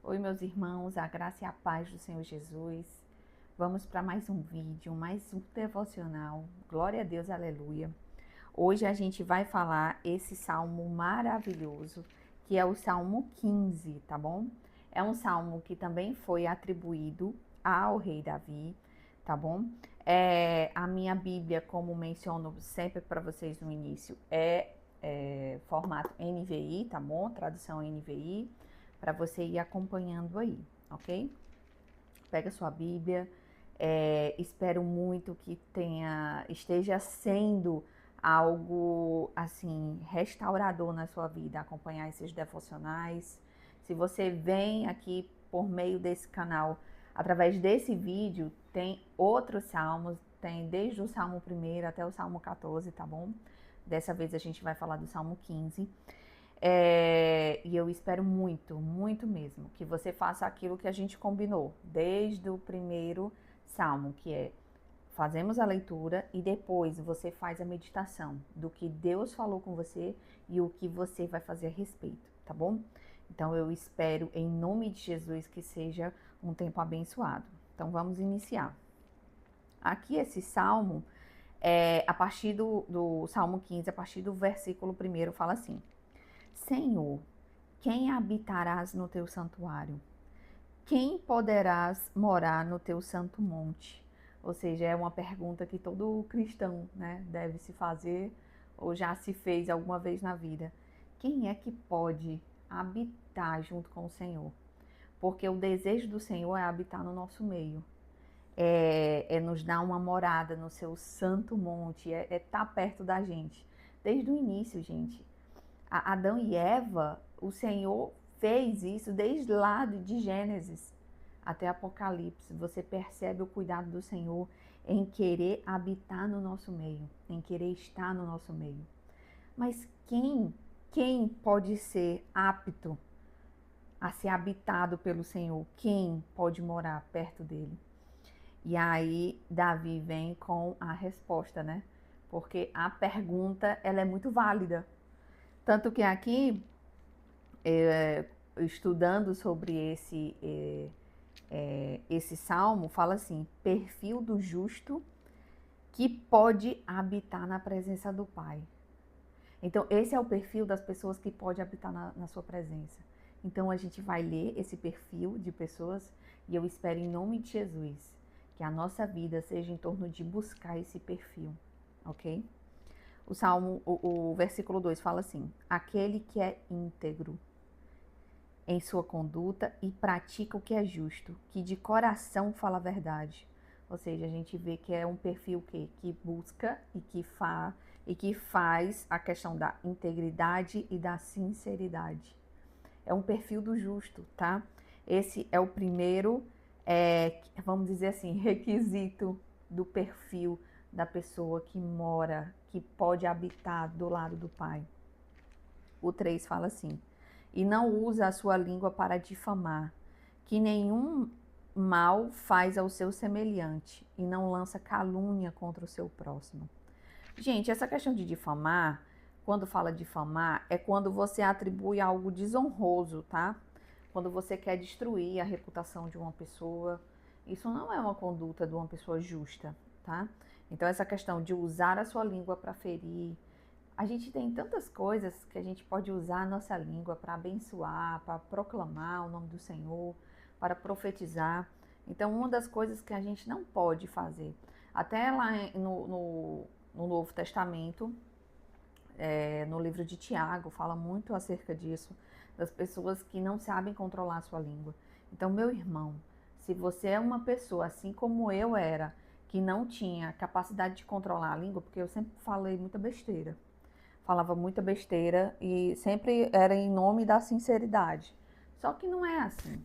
Oi, meus irmãos, a graça e a paz do Senhor Jesus. Vamos para mais um vídeo, mais um devocional. Glória a Deus, aleluia. Hoje a gente vai falar esse salmo maravilhoso, que é o Salmo 15, tá bom? É um salmo que também foi atribuído ao rei Davi, tá bom? A minha Bíblia, como menciono sempre para vocês no início, é formato NVI, tá bom? Tradução NVI, para você ir acompanhando aí, ok? Pega sua Bíblia. Espero muito que esteja sendo algo assim restaurador na sua vida, acompanhar esses devocionais. Se você vem aqui por meio desse canal, através desse vídeo, tem outros salmos, tem desde o Salmo 1 até o Salmo 14, tá bom? Dessa vez a gente vai falar do Salmo 15. E eu espero muito, muito mesmo, que você faça aquilo que a gente combinou desde o primeiro salmo, que é fazemos a leitura e depois você faz a meditação do que Deus falou com você e o que você vai fazer a respeito, tá bom? Então eu espero em nome de Jesus que seja um tempo abençoado. Então vamos iniciar. Aqui esse salmo, a partir do Salmo 15, a partir do versículo 1, fala assim: Senhor, quem habitarás no teu santuário? Quem poderás morar no teu santo monte? Ou seja, é uma pergunta que todo cristão, né, deve se fazer ou já se fez alguma vez na vida. Quem é que pode habitar junto com o Senhor? Porque o desejo do Senhor é habitar no nosso meio. É nos dar uma morada no seu santo monte, é estar perto da gente. Desde o início, gente. Adão e Eva, o Senhor fez isso desde lá de Gênesis até Apocalipse. Você percebe o cuidado do Senhor em querer habitar no nosso meio, em querer estar no nosso meio. Mas quem pode ser apto a ser habitado pelo Senhor? Quem pode morar perto dele? E aí Davi vem com a resposta, né? Porque a pergunta, ela é muito válida. Tanto que aqui, estudando sobre esse salmo, fala assim: perfil do justo que pode habitar na presença do Pai. Então, esse é o perfil das pessoas que pode habitar na sua presença. Então, a gente vai ler esse perfil de pessoas e eu espero em nome de Jesus que a nossa vida seja em torno de buscar esse perfil, ok? O versículo 2 fala assim: aquele que é íntegro em sua conduta e pratica o que é justo, que de coração fala a verdade. Ou seja, a gente vê que é um perfil que busca e que faz a questão da integridade e da sinceridade. É um perfil do justo, tá? Esse é o primeiro, vamos dizer assim, requisito do perfil da pessoa que mora, que pode habitar do lado do Pai. O 3 fala assim: e não usa a sua língua para difamar, que nenhum mal faz ao seu semelhante, e não lança calúnia contra o seu próximo. Gente, essa questão de difamar, quando fala difamar, é quando você atribui algo desonroso, tá? Quando você quer destruir a reputação de uma pessoa. Isso não é uma conduta de uma pessoa justa, tá? Então, essa questão de usar a sua língua para ferir, a gente tem tantas coisas que a gente pode usar a nossa língua para abençoar, para proclamar o nome do Senhor, para profetizar. Então, uma das coisas que a gente não pode fazer, até lá no Novo Testamento, no livro de Tiago, fala muito acerca disso, das pessoas que não sabem controlar a sua língua. Então, meu irmão, se você é uma pessoa, assim como eu era, que não tinha capacidade de controlar a língua, porque eu sempre falei muita besteira, falava muita besteira e sempre era em nome da sinceridade. Só que não é assim.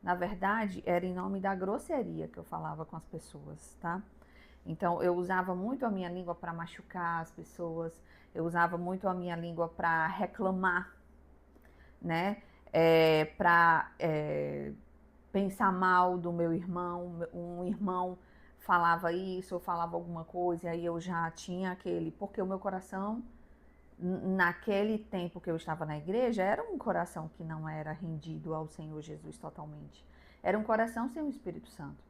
Na verdade, era em nome da grosseria que eu falava com as pessoas, tá? Então, eu usava muito a minha língua para machucar as pessoas, eu usava muito a minha língua para reclamar, né? Para pensar mal do meu irmão. Um irmão falava isso, eu falava alguma coisa, e aí eu já tinha aquele, porque o meu coração naquele tempo que eu estava na igreja, era um coração que não era rendido ao Senhor Jesus totalmente. Era um coração sem o Espírito Santo.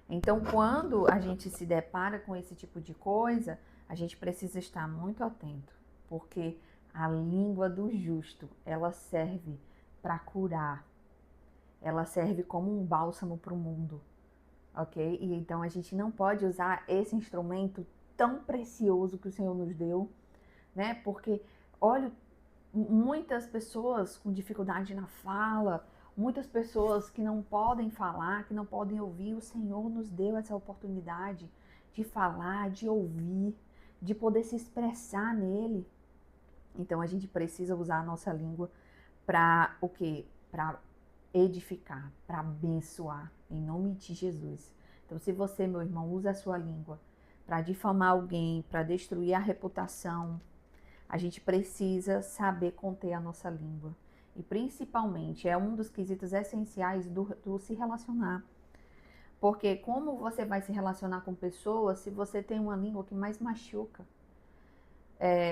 Então, quando a gente se depara com esse tipo de coisa, a gente precisa estar muito atento, porque a língua do justo, ela serve para curar, ela serve como um bálsamo para o mundo, ok? E então a gente não pode usar esse instrumento tão precioso que o Senhor nos deu, né? Porque, olha, muitas pessoas com dificuldade na fala, muitas pessoas que não podem falar, que não podem ouvir, o Senhor nos deu essa oportunidade de falar, de ouvir, de poder se expressar nele. Então a gente precisa usar a nossa língua para o quê? Para edificar, para abençoar, em nome de Jesus. Então, se você, meu irmão, usa a sua língua para difamar alguém, para destruir a reputação, a gente precisa saber conter a nossa língua. E principalmente, é um dos quesitos essenciais do se relacionar. Porque como você vai se relacionar com pessoas se você tem uma língua que mais machuca?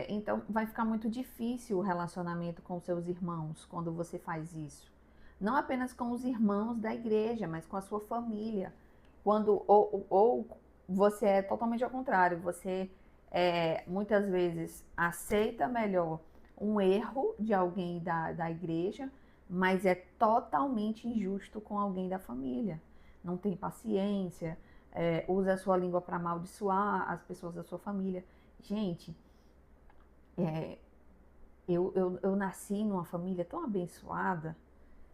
Então, vai ficar muito difícil o relacionamento com seus irmãos quando você faz isso. Não apenas com os irmãos da igreja, mas com a sua família. Ou você é totalmente ao contrário, você muitas vezes aceita melhor um erro de alguém da igreja, mas é totalmente injusto com alguém da família. Não tem paciência, usa a sua língua para amaldiçoar as pessoas da sua família. Gente, eu nasci numa família tão abençoada,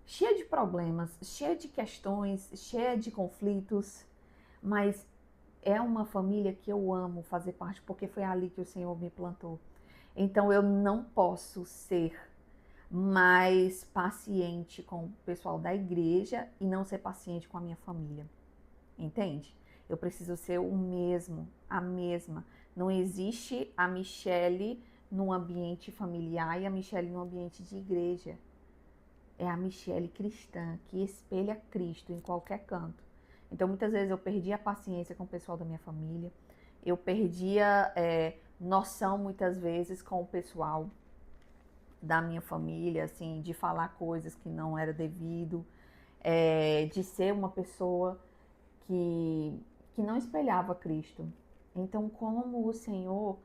cheia de problemas, cheia de questões, cheia de conflitos, mas é uma família que eu amo fazer parte, porque foi ali que o Senhor me plantou. Então eu não posso ser mais paciente com o pessoal da igreja e não ser paciente com a minha família. Entende? Eu preciso ser o mesmo, a mesma. Não existe a Michele num ambiente familiar e a Michele num ambiente de igreja. É a Michele cristã, que espelha Cristo em qualquer canto. Então, muitas vezes eu perdi a paciência com o pessoal da minha família, eu perdia noção, muitas vezes, com o pessoal da minha família, assim, de falar coisas que não era devido, de ser uma pessoa que não espelhava Cristo. Então, como o Senhor,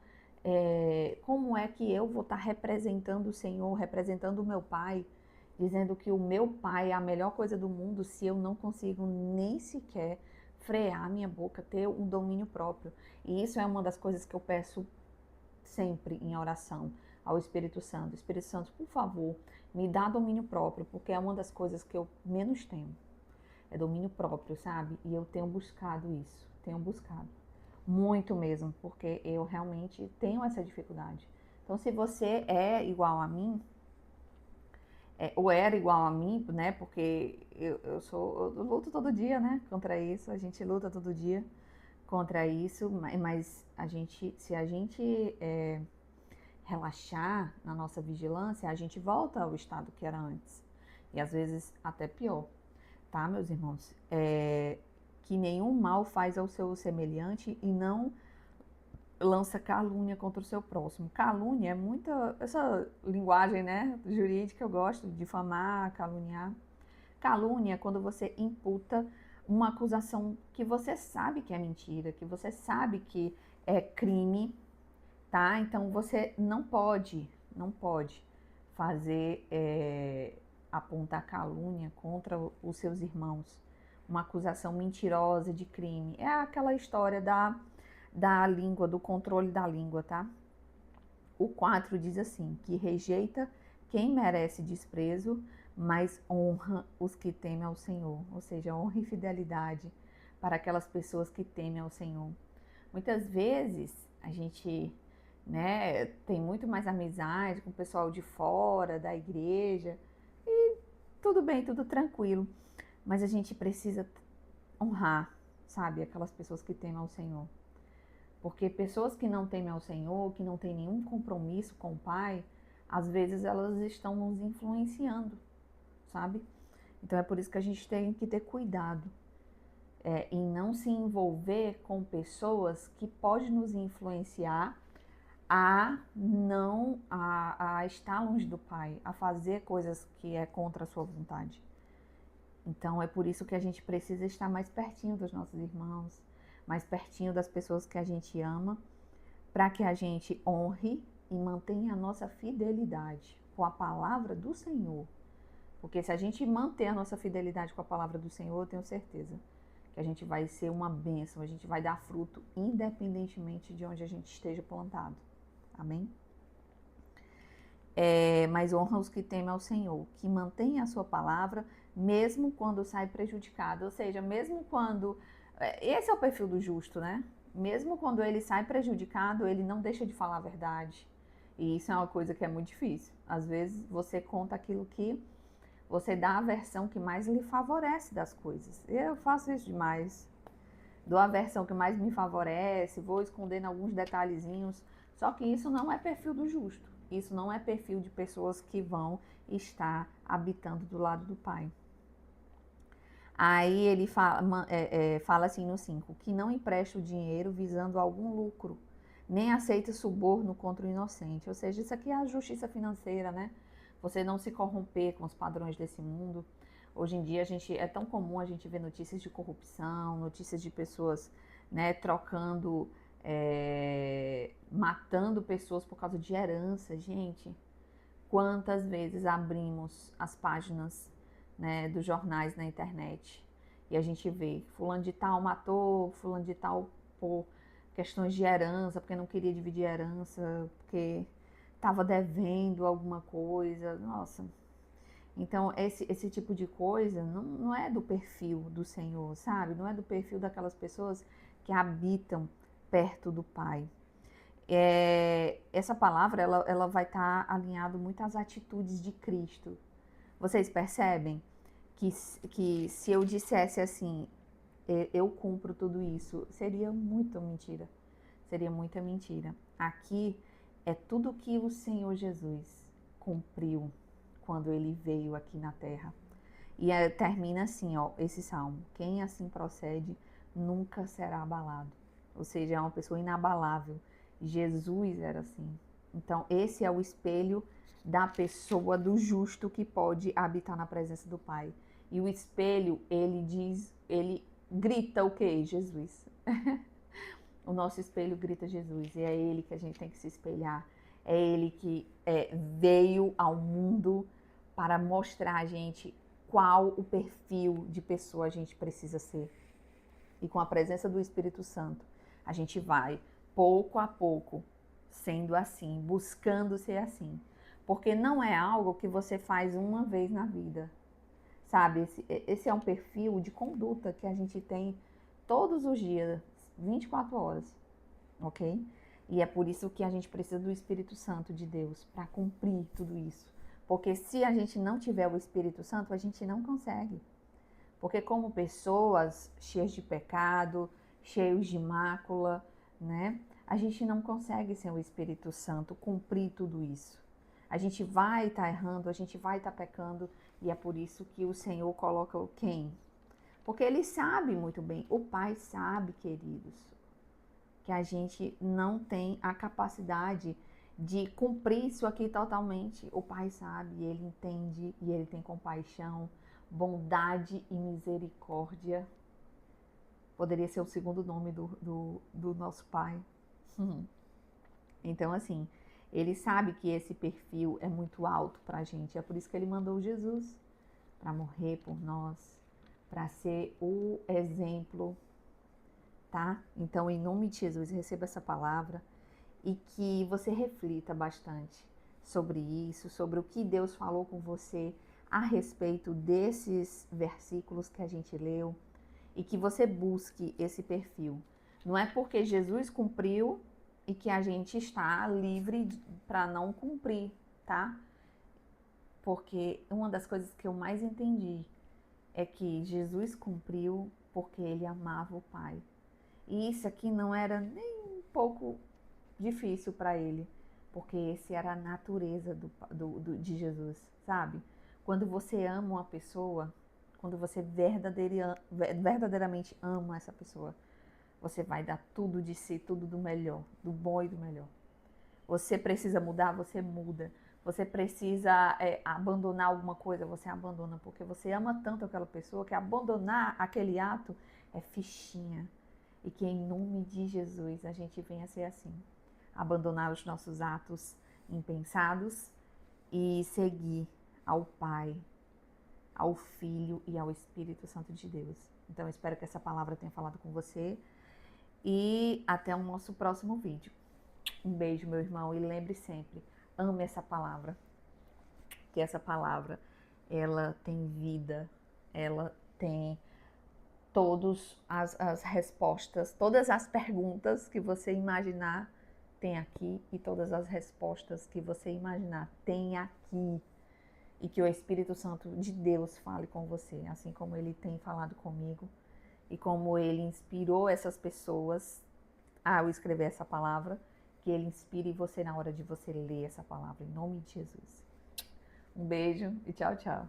como é que eu vou estar representando o Senhor, representando o meu Pai, dizendo que o meu Pai é a melhor coisa do mundo, se eu não consigo nem sequer frear minha boca, ter um domínio próprio? E isso é uma das coisas que eu peço sempre em oração ao Espírito Santo. Espírito Santo, por favor, me dá domínio próprio, porque é uma das coisas que eu menos tenho. É domínio próprio, sabe? E eu tenho buscado isso, tenho buscado. Muito mesmo, porque eu realmente tenho essa dificuldade. Então, se você é igual a mim, ou era igual a mim, né? Porque eu luto todo dia, né? Contra isso, a gente luta todo dia contra isso, mas se a gente relaxar na nossa vigilância, a gente volta ao estado que era antes. E às vezes até pior, tá, meus irmãos? Que nenhum mal faz ao seu semelhante e não lança calúnia contra o seu próximo. Calúnia é muita, essa linguagem, né, jurídica, eu gosto de difamar, caluniar. Calúnia é quando você imputa uma acusação que você sabe que é mentira, que você sabe que é crime, tá? Então você não pode fazer, apontar calúnia contra os seus irmãos, uma acusação mentirosa de crime. É aquela história da língua, do controle da língua, tá? O 4 diz assim, que rejeita quem merece desprezo, mas honra os que temem ao Senhor. Ou seja, honra e fidelidade para aquelas pessoas que temem ao Senhor. Muitas vezes a gente, né, tem muito mais amizade com o pessoal de fora, da igreja, e tudo bem, tudo tranquilo. Mas a gente precisa honrar, sabe, aquelas pessoas que temem ao Senhor. Porque pessoas que não temem ao Senhor, que não têm nenhum compromisso com o Pai, às vezes elas estão nos influenciando, sabe? Então é por isso que a gente tem que ter cuidado em não se envolver com pessoas que podem nos influenciar a não a estar longe do Pai, a fazer coisas que é contra a sua vontade. Então é por isso que a gente precisa estar mais pertinho dos nossos irmãos, mais pertinho das pessoas que a gente ama, para que a gente honre e mantenha a nossa fidelidade com a palavra do Senhor. Porque se a gente manter a nossa fidelidade com a palavra do Senhor, eu tenho certeza que a gente vai ser uma bênção, a gente vai dar fruto independentemente de onde a gente esteja plantado. Amém? Mas honra os que temem ao Senhor, que mantém a sua palavra, mesmo quando sai prejudicado. Ou seja, mesmo quando... Esse é o perfil do justo, né? Mesmo quando ele sai prejudicado, ele não deixa de falar a verdade. E isso é uma coisa que é muito difícil. Às vezes você conta aquilo que... Você dá a versão que mais lhe favorece das coisas. Eu faço isso demais. Dou a versão que mais me favorece, vou escondendo alguns detalhezinhos. Só que isso não é perfil do justo. Isso não é perfil de pessoas que vão estar habitando do lado do Pai. Aí ele fala assim no 5, que não empresta o dinheiro visando algum lucro, nem aceita suborno contra o inocente. Ou seja, isso aqui é a justiça financeira, né? Você não se corromper com os padrões desse mundo. Hoje em dia é tão comum a gente ver notícias de corrupção, notícias de pessoas, né, trocando, matando pessoas por causa de herança. Gente, quantas vezes abrimos as páginas, né, dos jornais na internet e a gente vê fulano de tal matou, fulano de tal por questões de herança, porque não queria dividir herança, porque estava devendo alguma coisa. Nossa. Então, esse tipo de coisa não é do perfil do Senhor, sabe? Não é do perfil daquelas pessoas que habitam perto do Pai. Essa palavra, ela vai estar alinhado muito às atitudes de Cristo. Vocês percebem que se eu dissesse assim, eu cumpro tudo isso, seria muito mentira. Seria muita mentira. Aqui é tudo que o Senhor Jesus cumpriu quando ele veio aqui na terra. E termina assim, ó, esse salmo. Quem assim procede nunca será abalado. Ou seja, é uma pessoa inabalável. Jesus era assim. Então, esse é o espelho da pessoa do justo que pode habitar na presença do Pai. E o espelho, ele grita o quê? Jesus. O nosso espelho grita Jesus. E é ele que a gente tem que se espelhar. É ele que veio ao mundo para mostrar a gente qual o perfil de pessoa a gente precisa ser. E com a presença do Espírito Santo, a gente vai, pouco a pouco, sendo assim, buscando ser assim. Porque não é algo que você faz uma vez na vida, sabe? Esse é um perfil de conduta que a gente tem todos os dias, 24 horas, ok? E é por isso que a gente precisa do Espírito Santo de Deus para cumprir tudo isso. Porque se a gente não tiver o Espírito Santo, a gente não consegue. Porque como pessoas cheias de pecado, cheios de mácula, né? A gente não consegue sem o Espírito Santo cumprir tudo isso. A gente vai estar errando, a gente vai estar pecando, e é por isso que o Senhor coloca o quem? Porque Ele sabe muito bem, o Pai sabe, queridos, que a gente não tem a capacidade de cumprir isso aqui totalmente. O Pai sabe, Ele entende e Ele tem compaixão, bondade e misericórdia. Poderia ser o segundo nome do nosso Pai. Então, assim, Ele sabe que esse perfil é muito alto pra gente. É por isso que Ele mandou Jesus para morrer por nós, para ser o exemplo, tá? Então, em nome de Jesus, receba essa palavra e que você reflita bastante sobre isso, sobre o que Deus falou com você a respeito desses versículos que a gente leu e que você busque esse perfil. Não é porque Jesus cumpriu e que a gente está livre para não cumprir, tá? Porque uma das coisas que eu mais entendi é que Jesus cumpriu porque ele amava o Pai. E isso aqui não era nem um pouco difícil para ele, porque esse era a natureza de Jesus, sabe? Quando você ama uma pessoa, quando você verdadeiramente ama essa pessoa, você vai dar tudo de si, tudo do melhor, do bom e do melhor. Você precisa mudar, você muda. Você precisa abandonar alguma coisa, você abandona, porque você ama tanto aquela pessoa que abandonar aquele ato é fichinha. E que em nome de Jesus a gente venha a ser assim. Abandonar os nossos atos impensados e seguir ao Pai, ao Filho e ao Espírito Santo de Deus. Então eu espero que essa palavra tenha falado com você e até o nosso próximo vídeo. Um beijo, meu irmão, e lembre sempre, ame essa palavra, que essa palavra, ela tem vida, ela tem todas as respostas, todas as perguntas que você imaginar tem aqui e todas as respostas que você imaginar tem aqui. E que o Espírito Santo de Deus fale com você, assim como ele tem falado comigo e como ele inspirou essas pessoas ao escrever essa palavra, que ele inspire você na hora de você ler essa palavra, em nome de Jesus. Um beijo e tchau, tchau.